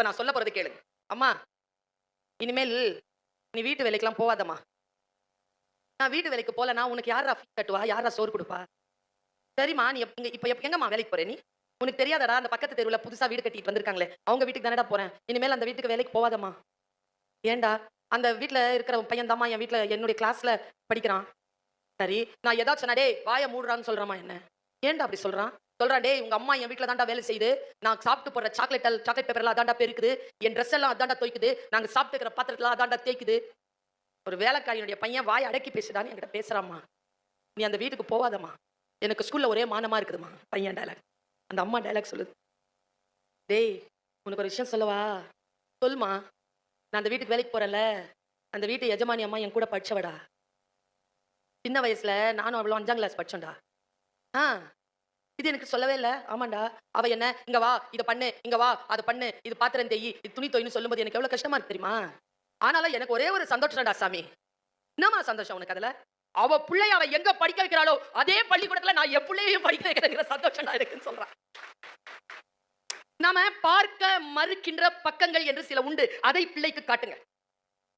இப்ப நான் சொல்ல போறது கேளுங்க. அம்மா, இனிமேல் நீ வீட்டு வேலைக்கெல்லாம் போவாதம்மா. நான் வீட்டு வேலைக்கு போலன்னா உனக்கு யார்றா ஃபீஸ் கட்டுவா? யார்றா சோறு குடுப்பா? சரிம்மா, நீ எங்கம்மா வேலைக்கு போற நீ? உனக்கு தெரியாதாடா, அந்த பக்கத்து தெருவுல புதுசா வீடு கட்டிட்டு வந்திருக்காங்களே, அவங்க வீட்டுக்கு தானடா போறேன். இனிமேல் அந்த வீட்டுக்கு வேலைக்கு போவாதம்மா. ஏன்டா? அந்த வீட்ல இருக்கிற பையன் தாம்மா என் வீட்ல என்னுடைய கிளாஸ்ல படிக்கிறான். சரி, நான் ஏதாச்சும் சொன்னா, "டேய் வாய மூடுறான்னு" சொல்றாம்மா என்ன. ஏன்டா அப்படி சொல்றான்? சொல்றான், "டேய் உங்க அம்மா என் வீட்ல தான்டா வேலை செய்யுது. நான் சாப்பிட்டு போடுற சாக்லேட் பேப்பர்லாம் அதான்டா பெருக்குது. என் ட்ரெஸ் எல்லாம் அதான்டா துவைக்குது. நாங்க சாப்பிட்டு இருக்கிற பாத்திரத்தலாம் அதான்டா தேய்க்குது." ஒரு வேலைக்காரியுடைய பையன் வாய அடக்கி பேசுடான்னு என்கிட்ட பேசுறாம்மா. "நீ அந்த வீட்டுக்கு போவாதம்மா. எனக்கு ஸ்கூல்ல ஒரே மானமா இருக்குதும்மா." பையன் டயலாக். அந்த அம்மா டயலாக் சொல்லுது. "டேய் உனக்கு ஒரு விஷயம் சொல்லவா?" "சொல்லுமா." "நான் அந்த வீட்டுக்கு வேலைக்கு போறேன்ல, அந்த வீட்டு எஜமானி அம்மா என் கூட படிச்சவடா. சின்ன வயசுல நானும் அவளும் 5ஆம் கிளாஸ் படிச்சோம்டா." "ஆ, இது எனக்கு சொல்லவே இல்ல." "ஆமாண்டா. அவ என்ன இங்க வா, இத பண்ணு, இங்க வா, அத பண்ணு, இது பாத்திரம் தேயி, இது துணி தொய்ன்னு சொல்லும்போது எனக்கு எவ்வளவு கஷ்டமா இருக்கு தெரியுமா? ஆனாலும் எனக்கு ஒரே ஒரு சந்தோஷம்டா சாமி." "என்னம்மா சந்தோஷம் உனக்கு அதுல?" "அவ புள்ளைய அவ எங்க படிக்க வைக்கிறாளோ, அதே பள்ளிக்கூடத்துல நான் என் புள்ளையையும் படிக்க வைக்கிறேங்கிற சந்தோஷம்டா எனக்குன்னு" சொல்றான். நாம பார்க்க மறுக்கின்ற பக்கங்கள் என்று சில உண்டு. அதை பிள்ளைக்கு காட்டுங்க.